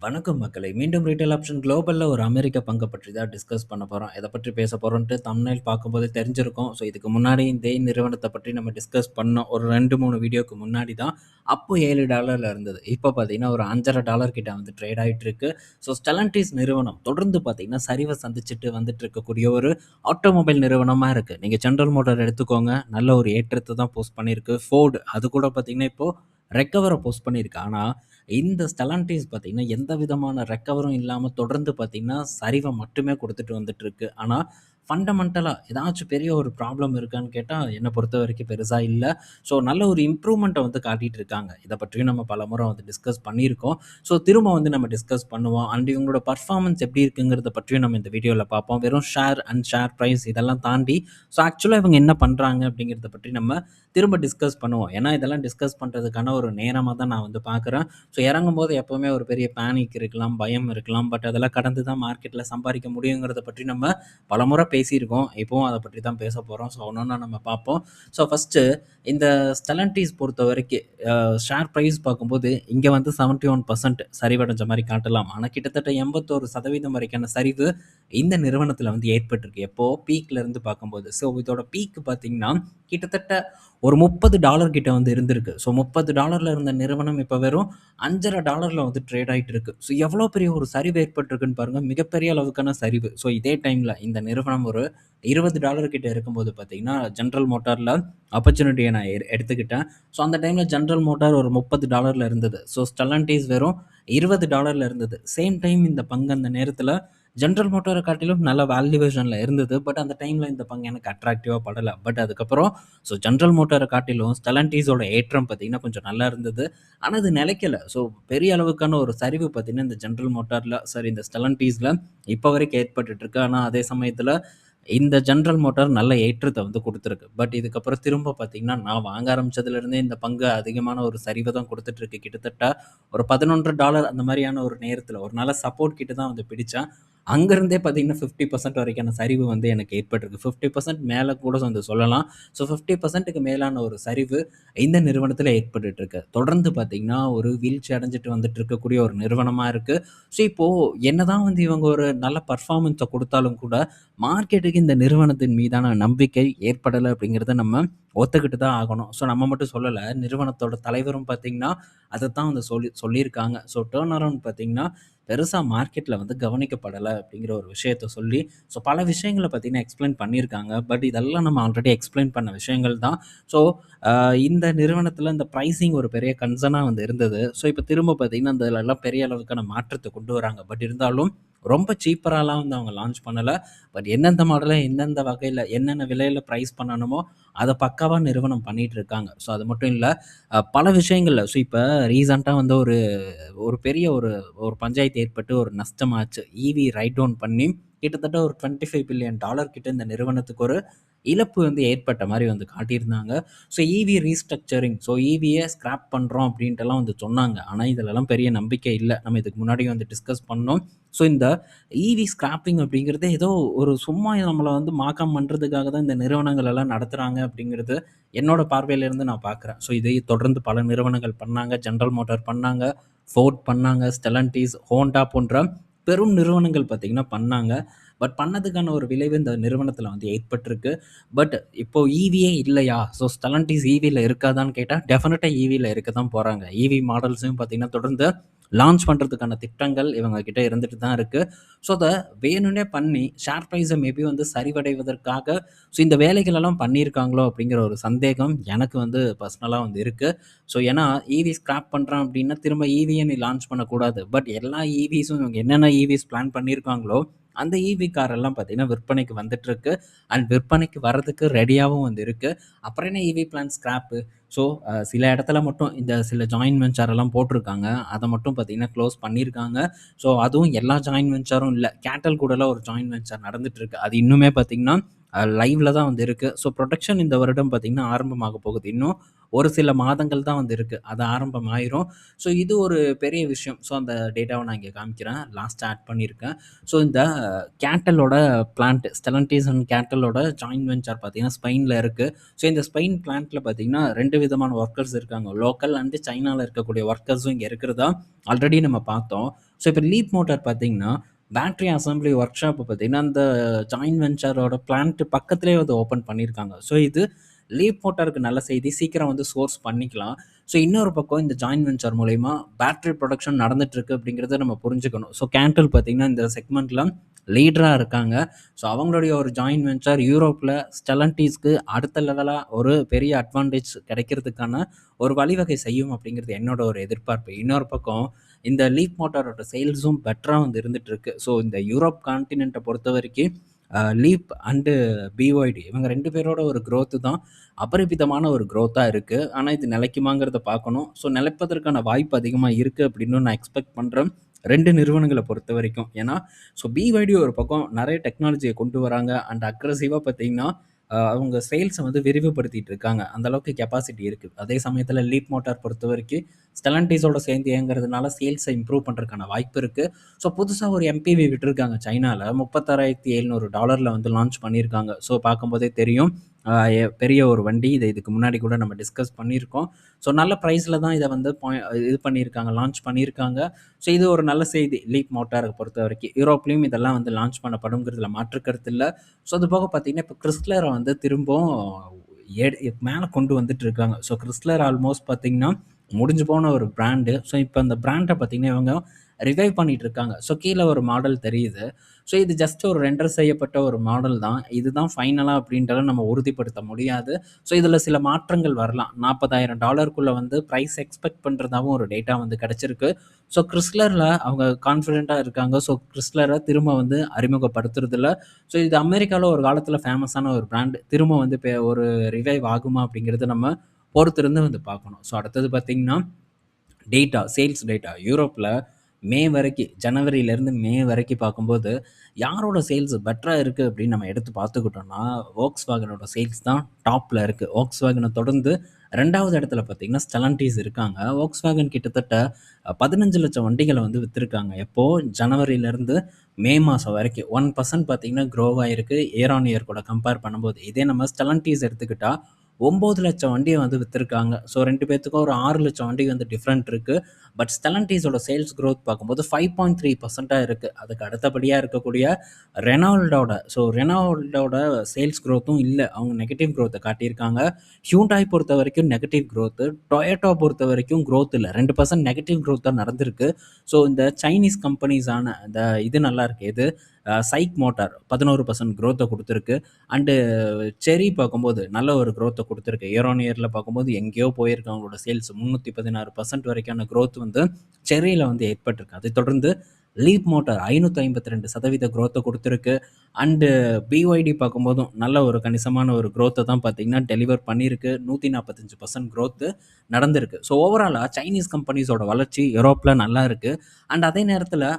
வணக்கம் மக்களே! மீண்டும் ரீட்டெயில் ஆப்ஷன் குளோபல்ல ஒரு அமெரிக்க பங்க பற்றி தான் டிஸ்கஸ் பண்ண போறோம். எத பற்றி பேச போறோன்ட்டு தம்ப்நெயில் பார்க்கும்போதே தெரிஞ்சிருக்கும். ஸோ இதுக்கு முன்னாடி இதே நிறுவனத்த பற்றி நம்ம டிஸ்கஸ் பண்ணோம். ஒரு 2, 3 வீடியோக்கு முன்னாடி தான். அப்போ $7 இருந்தது. இப்போ பார்த்தீங்கன்னா, ஒரு $5.50 கிட்ட வந்து ட்ரேட் ஆயிட்டு இருக்கு. ஸோ ஸ்டெல்லன்டிஸ் நிறுவனம் தொடர்ந்து பார்த்தீங்கன்னா, சரிவ சந்திச்சுட்டு வந்துட்டு இருக்கக்கூடிய ஒரு ஆட்டோமொபைல் நிறுவனமா இருக்கு. நீங்க ஜெனரல் மோட்டார் எடுத்துக்கோங்க. நல்ல ஒரு ஏற்றத்த தான் போஸ்ட் பண்ணியிருக்கு. ஃபோர்டு அது கூட பார்த்தீங்கன்னா, இப்போ ரெக்கவர போஸ்ட் பண்ணியிருக்கு. ஆனா இந்த ஸ்டெலன்டிஸ் பார்த்தீங்கன்னா, எந்த விதமான ரெக்கவரும் இல்லாம தொடர்ந்து பார்த்தீங்கன்னா, சரிவ மட்டுமே குடுத்துட்டு வந்துட்டுருக்கு. ஆனா, ஃபண்டமென்டலா ஏதாச்சும் பெரிய ஒரு ப்ராப்ளம் இருக்கான்னு கேட்டா, என்ன பொறுத்தவரைக்கும் பெருசா இல்ல. ஸோ நல்ல ஒரு இம்ப்ரூவ்மெண்ட்ட வந்து காட்டிட்டு இருக்காங்க. இத பற்றியும் நம்ம பலமுறை வந்து டிஸ்கஸ் பண்ணியிருக்கோம். ஸோ திரும்ப வந்து நம்ம டிஸ்கஸ் பண்ணுவோம். அண்ட் இவங்களோட பெர்ஃபார்மன்ஸ் எப்படி இருக்குங்கிறத பற்றியும் நம்ம இந்த வீடியோல பார்ப்போம். வெறும் ஷேர் அண்ட் ஷேர் பிரைஸ் இதெல்லாம் தாண்டி, ஸோ ஆக்சுவலா இவங்க என்ன பண்றாங்க அப்படிங்கிறத பற்றி நம்ம திரும்ப டிஸ்கஸ் பண்ணுவோம். ஏன்னா, இதெல்லாம் டிஸ்கஸ் பண்றதுக்கான ஒரு நேரமா தான் நான் வந்து பார்க்குறேன். ஸோ இறங்கும்போது எப்பவுமே ஒரு பெரிய பேனிக் இருக்கலாம், பயம் இருக்கலாம். பட் அதெல்லாம் கடந்து தான் மார்க்கெட்ல சம்பாரிக்க முடியுங்கிறத பற்றி நம்ம பலமுறை பேசியிருக்கோம். இப்பவும் அத பற்றி தான் பேச போறோம். ஸோ ஒன்னொன்னா நம்ம பார்ப்போம். ஸோ ஃபர்ஸ்ட்டு இந்த ஸ்டெலன்டிஸ் பொறுத்தவரைக்கும் ஷேர் பிரைஸ் பார்க்கும்போது இங்க வந்து 71% சரிவடைஞ்ச மாரி காட்டலாம். ஆனா கிட்டத்தட்ட 81% வரைக்கான சரிவு இந்த நிறுவனத்தில வந்து ஏற்பட்டிருக்கு. எப்போ பீக்ல இருந்து பார்க்கும்போது. ஸோ இதோட பீக் பார்த்தீங்கன்னா, கிட்டத்தட்ட ஒரு $30 கிட்ட வந்து இருந்திருக்கு. ஸோ $30 இருந்த நிறுவனம் இப்ப வெறும் $5.50 வந்து ட்ரேட் ஆயிட்டு இருக்கு. ஸோ எவ்வளோ பெரிய ஒரு சரிவு ஏற்பட்டிருக்குன்னு பாருங்க. மிகப்பெரிய அளவுக்கான சரிவு. ஸோ இதே டைம்ல இந்த நிறுவனம் ஒரு $20 கிட்ட இருக்கும்போது பார்த்தீங்கன்னா, ஜெனரல் மோட்டார்ல ஆப்பர்ச்சுனிட்டிய நான் எடுத்துக்கிட்டேன். ஸோ அந்த டைம்ல ஜெனரல் மோட்டார் ஒரு $30 இருந்தது. ஸோ ஸ்டெல்லன்டிஸ் வெறும் $20 இருந்தது. சேம் டைம் இந்த பங்கு அந்த நேரத்தில ஜெனரல் மோட்டார காட்டிலும் நல்ல வேல்யூவேஷன்ல இருந்தது. பட் அந்த டைம்ல இந்த பங்கு எனக்கு அட்ராக்டிவா படல. பட் அதுக்கப்புறம் ஸோ ஜெனரல் மோட்டார காட்டிலும் ஸ்டெல்லன்டிஸோட ஏற்றம் பார்த்தீங்கன்னா, கொஞ்சம் நல்லா இருந்தது. ஆனா அது நிலைக்கல. ஸோ பெரிய அளவுக்கான ஒரு சரிவு பார்த்தீங்கன்னா, இந்த ஜெனரல் மோட்டார்ல சாரி இந்த ஸ்டெல்லன்டிஸ்ல இப்ப வரைக்கும் ஏற்பட்டுட்டு இருக்கு. ஆனா அதே சமயத்தில இந்த ஜெனரல் மோட்டார் நல்ல ஏற்றத்த வந்து குடுத்திருக்கு. பட் இதுக்கப்புறம் திரும்ப பார்த்தீங்கன்னா, நான் வாங்க ஆரம்பிச்சதுலருந்தே இந்த பங்கு அதிகமான ஒரு சரிவ தான் குடுத்துட்டு இருக்கு. கிட்டத்தட்ட ஒரு $11 அந்த மாரியான ஒரு நேரத்தில ஒரு நல்ல சப்போர்ட் கிட்ட தான் வந்து பிடிச்சேன். அங்கருந்தே பார்த்தீங்கன்னா 50% வரைக்கான சரிவு வந்து எனக்கு ஏற்பட்டிருக்கு. 50% மேல கூட வந்து சொல்லலாம். ஸோ 50%க்கு மேலான ஒரு சரிவு இந்த நிறுவனத்தில ஏற்பட்டுட்டு இருக்கு. தொடர்ந்து பார்த்தீங்கன்னா, ஒரு வீழ்ச்சி அடைஞ்சுட்டு வந்துட்டு இருக்கக்கூடிய ஒரு நிறுவனமா இருக்கு. ஸோ இப்போ என்னதான் வந்து இவங்க ஒரு நல்ல பெர்ஃபார்மன்ஸ குடுத்தாலும் கூட, மார்க்கெட்டுக்கு இந்த நிறுவனத்தின் மீதான நம்பிக்கை ஏற்படல அப்படிங்கிறத நம்ம ஒத்துக்கிட்டு தான் ஆகணும். ஸோ நம்ம மட்டும் சொல்லல. நிறுவனத்தோட தலைவரும் பார்த்தீங்கன்னா, அதத்தான் வந்து சொல்லியிருக்காங்க. ஸோ டர்ன் அரவுண்ட் பார்த்தீங்கன்னா, பெருசா மார்க்கெட்ல வந்து கவனிக்கப்படல அப்படிங்கிற ஒரு விஷயத்த சொல்லி, ஸோ பல விஷயங்கள பார்த்தீங்கன்னா எக்ஸ்ப்ளைன் பண்ணியிருக்காங்க. பட் இதெல்லாம் நம்ம ஆல்ரெடி எக்ஸ்ப்ளைன் பண்ண விஷயங்கள் தான். ஸோ அ இந்த நிறுவனத்தில இந்த பிரைசிங் ஒரு பெரிய கன்சர்னா வந்து இருந்தது. ஸோ இப்ப திரும்ப பார்த்தீங்கன்னா, அதுலலாம் பெரிய அளவுக்கான மாற்றத்த கொண்டு வராங்க. பட் இருந்தாலும் ரொம்ப சீப்பராலாம் வந்து அவங்க லான்ச் பண்ணல. பட் எந்தெந்த மாடல, எந்தெந்த வகையில, என்னென்ன விலையில பிரைஸ் பண்ணணுமோ, அத பக்காவா நிறுவனம் பண்ணிட்டு இருக்காங்க. ஸோ அது மட்டும் இல்ல, பல விஷயங்கள்ல ஸோ இப்ப ரீசென்ட்டா வந்து ஒரு ஒரு பெரிய ஒரு ஒரு பஞ்சாயத்து ஏற்பட்டு ஒரு நஷ்டமாச்சு. ஈவி ரைட் டவுன் பண்ணி கிட்டத்தட்ட ஒரு $25 பில்லியன் கிட்ட இந்த நிறுவனத்துக்கு ஒரு இழப்பு வந்து ஏற்பட்ட மாரி வந்து காட்டியிருந்தாங்க. ஸோ ஈவி ரீஸ்ட்ரக்சரிங் ஸோ ஈவிய ஸ்கிராப் பண்றோம் அப்படின்ட்டுலாம் வந்து சொன்னாங்க. ஆனா இதுலலாம் பெரிய நம்பிக்கை இல்ல. நம்ம இதுக்கு முன்னாடியும் வந்து டிஸ்கஸ் பண்ணோம். ஸோ இந்த ஈவி ஸ்கிராப்பிங் அப்படிங்கிறது ஏதோ ஒரு சும்மா நம்மள வந்து மாக்கம் பண்றதுக்காக தான் இந்த நிறுவனங்கள் எல்லாம் நடத்துறாங்க அப்படிங்கிறது என்னோட பார்வையிலிருந்து நான் பார்க்குறேன். ஸோ இதை தொடர்ந்து பல நிறுவனங்கள் பண்ணாங்க. ஜெனரல் மோட்டார் பண்ணாங்க, ஃபோர்ட் பண்ணாங்க, ஸ்டெல்லன்டிஸ், ஹோண்டா போன்ற பெரும் நிறுவனங்கள் பார்த்தீங்கன்னா பண்ணாங்க. பட் பண்ணதுக்கான ஒரு விளைவு இந்த நிறுவனத்தில வந்து ஏற்பட்டிருக்கு. பட் இப்போ ஈவியே இல்லையா? ஸோ ஸ்டெல்லன்டிஸ் ஈவில இருக்காதான்னு கேட்டா, டெஃபினட்டா ஈவில இருக்க தான் போறாங்க. ஈவி மாடல்ஸையும் பார்த்தீங்கன்னா, தொடர்ந்து லான்ச் பண்றதுக்கான திட்டங்கள் இவங்க கிட்ட இருந்துட்டு தான் இருக்கு. ஸோ அத வேணும்னே பண்ணி ஷேர் பிரைஸ மேபி வந்து சரிவடைவதற்காக ஸோ இந்த வேலைகள் எல்லாம் பண்ணியிருக்காங்களோ அப்படிங்கிற ஒரு சந்தேகம் எனக்கு வந்து பர்சனலா வந்து இருக்கு. ஸோ ஏன்னா ஈவி ஸ்கிராப் பண்றேன் அப்படின்னா, திரும்ப ஈவிய நீ லான்ச் பண்ணக்கூடாது. பட் எல்லா ஈவிஸும் இவங்க என்னென்ன ஈவிஸ் பிளான் பண்ணியிருக்காங்களோ, அந்த ஈவி கார் எல்லாம் பார்த்தீங்கன்னா விற்பனைக்கு வந்துட்டுருக்கு. அண்ட் விற்பனைக்கு வரதுக்கு ரெடியாவும் வந்து இருக்கு. அப்புறம் என்ன ஈவி பிளான் ஸ்கிராப்பு? ஸோ சில இடத்துல மட்டும் இந்த சில ஜாயின்ட் வெஞ்சர் எல்லாம் போட்டிருக்காங்க. அத மட்டும் பார்த்தீங்கன்னா க்ளோஸ் பண்ணியிருக்காங்க. ஸோ அதுவும் எல்லா ஜாயின்ட் வெஞ்சரும் இல்ல. கேட்டல் கூடலாம் ஒரு ஜாயின்ட் வெஞ்சர் நடந்துட்டு இருக்கு. அது இன்னுமே பார்த்தீங்கன்னா, லைவ்ல தான் வந்து இருக்குது. ஸோ ப்ரொடக்ஷன் இந்த வருடம் பார்த்திங்கன்னா ஆரம்பமாக போகுது. இன்னும் ஒரு சில மாதங்கள் தான் வந்து இருக்குது, அது ஆரம்பமாயிரும். ஸோ இது ஒரு பெரிய விஷயம். ஸோ அந்த டேட்டாவை நான் இங்கே காமிக்கிறேன், லாஸ்ட்டாக ஆட் பண்ணியிருக்கேன். ஸோ இந்த கேட்டலோட பிளான்ட் ஸ்டெலன்டிஸ் அண்ட் கேட்டலோட ஜாயின்ட் வெஞ்சர் பார்த்தீங்கன்னா ஸ்பெயினில் இருக்குது. ஸோ இந்த ஸ்பெயின் பிளான்ட்டில் பார்த்தீங்கன்னா 2 விதமான ஒர்க்கர்ஸ் இருக்காங்க. லோக்கல் அண்டு சைனாவில் இருக்கக்கூடிய ஒர்க்கர்ஸும் இங்கே இருக்கிறதா ஆல்ரெடி நம்ம பார்த்தோம். ஸோ இப்போ லீப் மோட்டார் பார்த்தீங்கன்னா பேட்டரி அசம்பிளி ஒர்க் ஷாப் பார்த்தீங்கன்னா அந்த ஜாயின்ட் வெஞ்சரோட பிளான்ட் பக்கத்துலேயே வந்து ஓப்பன் பண்ணியிருக்காங்க. ஸோ இது லீப் மோட்டாருக்கு நல்ல செய்தி, சீக்கிரம் வந்து சோர்ஸ் பண்ணிக்கலாம். ஸோ இன்னொரு பக்கம் இந்த ஜாயின்ட் வெஞ்சர் மூலயமா பேட்டரி ப்ரொடக்ஷன் நடந்துட்டுருக்கு அப்படிங்கிறத நம்ம புரிஞ்சுக்கணும். ஸோ கேண்டில் பார்த்தீங்கன்னா இந்த செக்மெண்ட்டில் லீடராக இருக்காங்க. ஸோ அவங்களுடைய ஒரு ஜாயின்ட் வெஞ்சர் யூரோப்பில் ஸ்டெலன்டிஸ்க்கு அடுத்த லெவலாக ஒரு பெரிய அட்வான்டேஜ் கிடைக்கிறதுக்கான ஒரு வழிவகை செய்யும் அப்படிங்கிறது என்னோட ஒரு எதிர்பார்ப்பு. இன்னொரு பக்கம் இந்த லீப் மோட்டாரோட சேல்ஸும் பெட்டராக வந்து இருந்துட்டு இருக்கு. ஸோ இந்த யூரோப் கான்டினென்ட்டை பொறுத்த வரைக்கும் லீப் அண்டு பிஒய்டி இவங்க 2 பேரோட ஒரு growth தான் அபரிமிதமான ஒரு growth-ஆ இருக்குது. ஆனால் இது நிலைக்குமாங்கிறத பார்க்கணும். ஸோ நிலைப்பதற்கான வாய்ப்பு அதிகமாக இருக்குது அப்படின்னு நான் எக்ஸ்பெக்ட் பண்ணுறேன் 2 நிறுவனங்களை பொறுத்த வரைக்கும். ஏன்னா ஸோ பிஒய்டி ஒரு பக்கம் நிறைய டெக்னாலஜியை கொண்டு வராங்க அண்ட் அக்ரெசிவாக பார்த்தீங்கன்னா அவங்க சேல்ஸை வந்து விரிவுபடுத்திட்டு இருக்காங்க. அந்த அளவுக்கு கெப்பாசிட்டி இருக்குது. அதே சமயத்தில் லீப் மோட்டார் பொறுத்த வரைக்கும் ஸ்டெலன்டிஸோட சேர்ந்து இயங்குறதுனால சேல்ஸை இம்ப்ரூவ் பண்ணுறதுக்கான வாய்ப்பு இருக்குது. ஸோ புதுசாக ஒரு எம்பிவி விட்டுருக்காங்க சைனாவில், $36,700 வந்து லான்ச் பண்ணியிருக்காங்க. ஸோ பார்க்கும்போதே தெரியும் பெரிய ஒரு வண்டி. இதுக்கு முன்னாடி கூட நம்ம டிஸ்கஸ் பண்ணியிருக்கோம். ஸோ நல்ல ப்ரைஸில் தான் இதை வந்து இது பண்ணியிருக்காங்க, லான்ச் பண்ணியிருக்காங்க. ஸோ இது ஒரு நல்ல செய்தி லீப் மோட்டாரை பொறுத்த வரைக்கும். யூரோப்லேயும் இதெல்லாம் வந்து லான்ச் பண்ணப்படுங்கிறதுல மாற்றுக்கருத்து இல்லை. ஸோ அது போக பார்த்தீங்கன்னா இப்போ கிறிஸ்லரை வந்து திரும்பவும் மேலே கொண்டு வந்துட்டு இருக்காங்க. ஸோ கிறிஸ்லர் ஆல்மோஸ்ட் பார்த்தீங்கன்னா முடிஞ்சு போன ஒரு பிராண்டு. ஸோ இப்போ அந்த பிராண்டை பார்த்தீங்கன்னா இவங்க ரிவைவ் பண்ணிட்டு இருக்காங்க. ஸோ கீழே ஒரு மாடல் தெரியுது. ஸோ இது ஜஸ்ட் ஒரு ரெண்டர் செய்யப்பட்ட ஒரு மாடல் தான். இதுதான் ஃபைனலாக அப்படின்றத நம்ம உறுதிப்படுத்த முடியாது. ஸோ இதில் சில மாற்றங்கள் வரலாம். $40,000 வந்து ப்ரைஸ் எக்ஸ்பெக்ட் பண்ணுறதாகவும் ஒரு டேட்டா வந்து கிடச்சிருக்கு. ஸோ கிறிஸ்லரில் அவங்க கான்ஃபிடென்ட்டாக இருக்காங்க. ஸோ கிறிஸ்லரை திரும்ப வந்து அறிமுகப்படுத்துறதில்ல. ஸோ இது அமெரிக்காவில் ஒரு காலத்தில் ஃபேமஸான ஒரு பிராண்ட் திரும்ப வந்து ஒரு ரிவைவ் ஆகுமா அப்படிங்கிறது நம்ம பொறுத்திருந்து வந்து பார்க்கணும். ஸோ அடுத்தது பார்த்திங்கன்னா சேல்ஸ் டேட்டா யூரோப்பில் மே வரைக்கும், ஜனவரியிலேருந்து மே வரைக்கும் பார்க்கும்போது யாரோட சேல்ஸ் பெட்டராக இருக்குது அப்படின்னு நம்ம எடுத்து பார்த்துக்கிட்டோம்னா வோக்ஸ்வாகனோட சேல்ஸ் தான் டாப்பில் இருக்குது. வோக்ஸ்வாகனை தொடர்ந்து 2வது இடத்துல பார்த்தீங்கன்னா ஸ்டெலன்டிஸ் இருக்காங்க. வோக்ஸ்வாகன் கிட்டத்தட்ட 15 லட்சம் வண்டிகளை வந்து விற்றுருக்காங்க. எப்போது ஜனவரியிலேருந்து மே மாதம் வரைக்கும் 1% பார்த்தீங்கன்னா க்ரோவ் ஆகிருக்கு இயர் ஆன் இயர் கூட கம்பேர் பண்ணும்போது. இதே நம்ம ஸ்டெலன்டிஸ் எடுத்துக்கிட்டால் 9 லட்சம் வண்டியை வந்து விற்றுருக்காங்க. ஸோ 2 பேர்த்துக்கும் ஒரு 6 லட்சம் வண்டி வந்து டிஃப்ரெண்ட் இருக்குது. பட் ஸ்டெலன்டிஸோட சேல்ஸ் க்ரோத் பார்க்கும்போது 5.3% இருக்குது. அதுக்கு அடுத்தபடியாக இருக்கக்கூடிய ரெனால்டோட சேல்ஸ் க்ரோத்தும் இல்லை, அவங்க நெகட்டிவ் க்ரோத்தை காட்டியிருக்காங்க. ஹியூண்டாய் பொறுத்த வரைக்கும் நெகட்டிவ் க்ரோத்து, டொயோட்டோ பொறுத்த வரைக்கும் க்ரோத் இல்லை, 2% நெகட்டிவ் க்ரோத் தான் நடந்திருக்கு. ஸோ இந்த சைனீஸ் கம்பெனிஸான இந்த இது நல்லா இருக்குது, இது சைக் மோட்டார் 11% க்ரோத்தை கொடுத்துருக்கு. அண்டு செரி பார்க்கும்போது நல்ல ஒரு க்ரோத்தை கொடுத்துருக்கு. இயர் ஆன் இயரில் பார்க்கும்போது எங்கேயோ போயிருக்கு அவங்களோட சேல்ஸ். 316% வரைக்கான க்ரோத் வந்து செரியில் வந்து ஏற்பட்டிருக்கு. அதை தொடர்ந்து லீப் மோட்டார் 552% க்ரோத்தை கொடுத்துருக்கு. அண்டு பிஒய்டி பார்க்கும்போதும் நல்ல ஒரு கணிசமான ஒரு க்ரோத்தை தான் பார்த்தீங்கன்னா டெலிவர் பண்ணியிருக்கு. 145% க்ரோத்து நடந்திருக்கு. ஸோ ஓவராலாக சைனீஸ் கம்பெனிஸோட வளர்ச்சி யூரோப்பில் நல்லா இருக்குது. அண்ட் அதே நேரத்தில்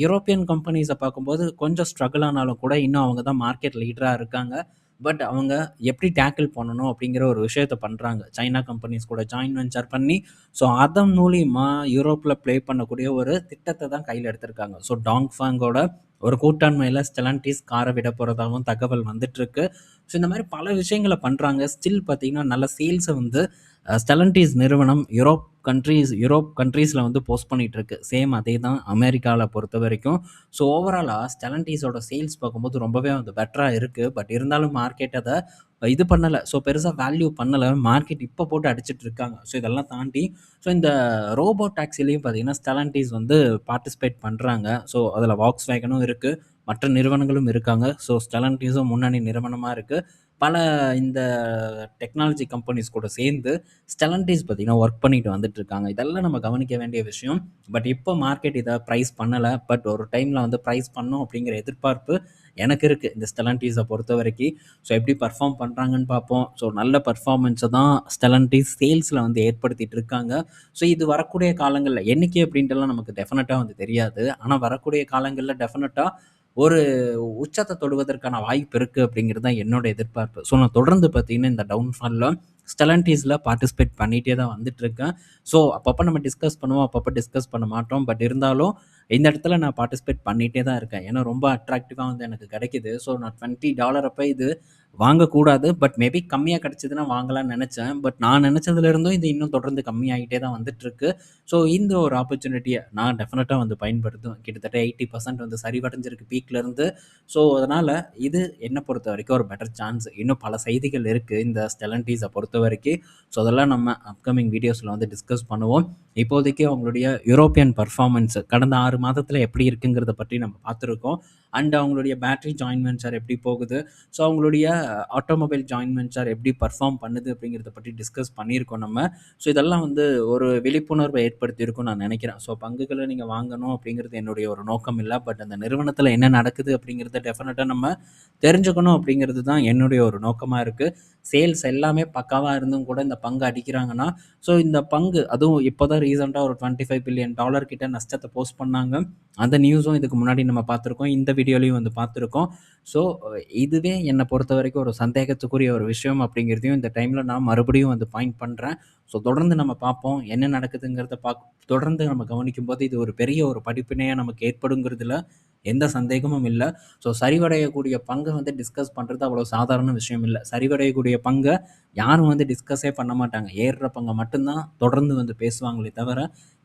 யூரோப்பியன் கம்பெனிஸை பார்க்கும்போது கொஞ்சம் ஸ்ட்ரகிள் ஆனாலும் கூட இன்னும் அவங்க தான் மார்க்கெட் லீடராக இருக்காங்க. பட் அவங்க எப்படி டேக்கிள் பண்ணணும் அப்படிங்கிற ஒரு விஷயத்தை பண்ணுறாங்க. சைனா கம்பெனிஸ் கூட ஜாயின் வெஞ்சர் பண்ணி ஸோ அதன் மூலிமா யூரோப்பில் ப்ளே பண்ணக்கூடிய ஒரு திட்டத்தை தான் கையில் எடுத்திருக்காங்க. ஸோ டாங்ஃபாங்கோட ஒரு கூட்டாண்மையில் ஸ்டெலன்டிஸ் காரை விட போகிறதாகவும் தகவல் வந்துட்டுருக்கு. ஸோ இந்த மாதிரி பல விஷயங்களை பண்ணுறாங்க. ஸ்டில் பார்த்திங்கன்னா நல்ல சேல்ஸை வந்து ஸ்டெலன்டிஸ் நிறுவனம் யூரோப் கண்ட்ரீஸில் வந்து போஸ்ட் பண்ணிகிட்ருக்கு. சேம் அதே தான் அமெரிக்காவில் பொறுத்த வரைக்கும். ஸோ ஓவராலாக ஸ்டெலன்டிஸோட சேல்ஸ் பார்க்கும்போது ரொம்பவே வந்து பெட்டராக இருக்குது. பட் இருந்தாலும் மார்க்கெட் அதை இது பண்ணலை. ஸோ பெருசாக வேல்யூ பண்ணலை. மார்க்கெட் இப்போ போட்டு அடிச்சிட்டு இருக்காங்க. ஸோ இதெல்லாம் தாண்டி ஸோ இந்த ரோபோ டாக்ஸிலையும் பார்த்திங்கன்னா ஸ்டெலன்டிஸ் வந்து பார்ட்டிசிபேட் பண்ணுறாங்க. ஸோ அதில் வாக்ஸ்வேகனும் இருக்குது, மற்ற நிறுவனங்களும் இருக்காங்க. ஸோ ஸ்டெலன்டிஸும் முன்னணி நிறுவனமாக இருக்குது. பல இந்த டெக்னாலஜி கம்பெனிஸ் கூட சேர்ந்து ஸ்டெலன்டிஸ் பார்த்திங்கன்னா ஒர்க் பண்ணிட்டு வந்துட்டுருக்காங்க. இதெல்லாம் நம்ம கவனிக்க வேண்டிய விஷயம். பட் இப்போ மார்க்கெட் இதை ப்ரைஸ் பண்ணலை. பட் ஒரு டைமில் வந்து ப்ரைஸ் பண்ணும் அப்படிங்கிற எதிர்பார்ப்பு எனக்கு இருக்குது இந்த ஸ்டெலன்டிஸை பொறுத்த வரைக்கும். ஸோ எப்படி பர்ஃபார்ம் பண்ணுறாங்கன்னு பார்ப்போம். ஸோ நல்ல பர்ஃபார்மன்ஸை தான் ஸ்டெலன்டிஸ் சேல்ஸில் வந்து ஏற்படுத்திகிட்டு இருக்காங்க. ஸோ இது வரக்கூடிய காலங்களில் என்றைக்கு அப்படின்ட்டுலாம் நமக்கு டெஃபினட்டாக வந்து தெரியாது. ஆனால் வரக்கூடிய காலங்களில் டெஃபினட்டாக ஒரு உச்சத்த தொடுவதற்கான வாய்ப்பு இருக்கு அப்படிங்கிறது தான் என்னோட எதிர்பார்ப்பு. ஸோ நான் தொடர்ந்து பார்த்தீங்கன்னா, இந்த டவுன்ஃபால்ல ஸ்டெலன்டீஸ்ல பார்ட்டிசிபேட் பண்ணிட்டே தான் வந்துட்டுருக்கேன். ஸோ அப்பப்ப நம்ம டிஸ்கஸ் பண்ணுவோம், அப்பப்ப டிஸ்கஸ் பண்ண மாட்டோம். பட் இருந்தாலும் இந்த இடத்துல நான் பார்ட்டிசிபேட் பண்ணிட்டே தான் இருக்கேன். ஏன்னா ரொம்ப அட்ராக்டிவா வந்து எனக்கு கிடைக்குது. ஸோ நான் $20 அப்ப இது வாங்கக்கூடாது. பட் மேபி கம்மியா கிடைச்சதுன்னா வாங்கலாம்னு நெனச்சேன். பட் நான் நெனச்சதுலேருந்தும் இது இன்னும் தொடர்ந்து கம்மியாயிட்டே தான் வந்துட்டுருக்கு. ஸோ இந்த ஒரு ஆப்பர்ச்சுனிட்டிய நான் டெஃபினட்டா வந்து பயன்படுத்துவேன். கிட்டத்தட்ட 80% வந்து சரிவடைஞ்சிருக்கு பீக்லேருந்து. ஸோ அதனால இது என்ன பொறுத்தவரைக்கும் ஒரு பெட்டர் சான்ஸ். இன்னும் பல செய்திகள் இருக்கு இந்த ஸ்டெலன்டீஸ பொறுத்தவரைக்கும். ஸோ அதெல்லாம் நம்ம அப்கமிங் வீடியோஸ்ல வந்து டிஸ்கஸ் பண்ணுவோம். இப்போதைக்கு அவங்களுடைய யூரோப்பியன் பெர்ஃபார்மன்ஸ் கடந்த 6 மாதத்துல எப்படி இருக்குங்கிறத பற்றி நம்ம பார்த்துருக்கோம். அண்ட் அவங்களுடைய பேட்டரி ஜாயின்ட் வென்ச்சர் எப்படி போகுது, ஸோ அவங்களுடைய ஆட்டோமொபைல் ஜாயின்ட் வென்ச்சர் எப்படி பர்ஃபார்ம் பண்ணுது அப்படிங்கிறத பற்றி டிஸ்கஸ் பண்ணியிருக்கோம் நம்ம. ஸோ இதெல்லாம் வந்து ஒரு விழிப்புணர்வை ஏற்படுத்தியிருக்கும்னு நான் நினைக்கிறேன். ஸோ பங்குகளை நீங்கள் வாங்கணும் அப்படிங்கிறது என்னுடைய ஒரு நோக்கம் இல்லை. பட் அந்த நிறுவனத்தில் என்ன நடக்குது அப்படிங்கிறத டெஃபினட்டாக நம்ம தெரிஞ்சுக்கணும் அப்படிங்கிறது தான் என்னுடைய ஒரு நோக்கமாக இருக்குது. சேல்ஸ் எல்லாமே பக்காவாக இருந்தும் கூட இந்த பங்கு அடிக்கிறாங்கன்னா, ஸோ இந்த பங்கு அதுவும் இப்போ தான் ரீசெண்டாக ஒரு $25 பில்லியன் கிட்ட நஷ்டத்தை போஸ்ட் பண்ணாங்க. அந்த நியூஸும் இதுக்கு முன்னாடி நம்ம பார்த்துருக்கோம். இந்த வீடியோலையும் வந்து பார்த்துருக்கோம். ஸோ இதுவே என்னை பொறுத்த வரைக்கும் ஒரு சந்தேகத்துக்குரிய ஒரு விஷயம் அப்படிங்கிறதையும் இந்த டைமில் நான் மறுபடியும் வந்து பாயிண்ட் பண்ணுறேன். ஸோ தொடர்ந்து நம்ம பார்ப்போம். என்ன நடக்குதுங்கிறத தொடர்ந்து நம்ம கவனிக்கும்போது இது ஒரு பெரிய ஒரு படிப்பினையாக நமக்கு ஏற்படுங்கிறதுல எந்த சந்தேகமும் இல்லை. ஸோ சரிவடையக்கூடிய பங்கை வந்து டிஸ்கஸ் பண்ணுறது அவ்வளோ சாதாரண விஷயம் இல்லை. சரிவடையக்கூடிய பங்கை யாரும் வந்து டிஸ்கஸே பண்ண மாட்டாங்க. ஏறுற பங்கை மட்டும்தான் தொடர்ந்து வந்து பேசுவாங்களே தவிர,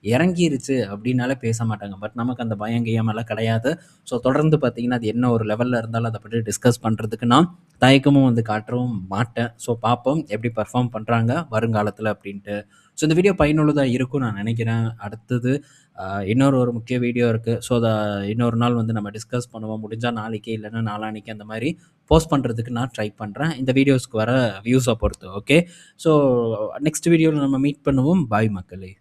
இறங்கிருச்சு அப்படின்னாலே பேச மாட்டாங்க. பட் நமக்கு அந்த பயம் கியமெல்லாம் கிடையாது. ஸோ தொடர்ந்து பார்த்தீங்கன்னா, அது என்ன ஒரு லெவலில் இருந்தாலும் அதை பற்றி டிஸ்கஸ் பண்ணுறதுக்கு நான் தயக்கமும் வந்து காட்டவும் மாட்டேன். ஸோ பார்ப்போம் எப்படி பெர்ஃபார்ம் பண்ணுறாங்க வருங்காலத்தில் அப்படின்ட்டு. ஸோ இந்த வீடியோ பயனுள்ளதா இருக்கும்னு நான் நினைக்கிறேன். அடுத்தது இன்னொரு முக்கிய வீடியோ இருக்குது. ஸோ அதை இன்னொரு நாள் வந்து நம்ம டிஸ்கஸ் பண்ணுவோம். முடிஞ்சா நாளைக்கு இல்லைன்னா நாளான்னைக்கு அந்த மாதிரி போஸ்ட் பண்ணுறதுக்கு நான் ட்ரை பண்ணுறேன். இந்த வீடியோஸ்க்கு வர வியூஸை பொறுத்து. ஓகே. ஸோ நெக்ஸ்ட் வீடியோவில் நம்ம மீட் பண்ணுவோம். பாய் மக்களே.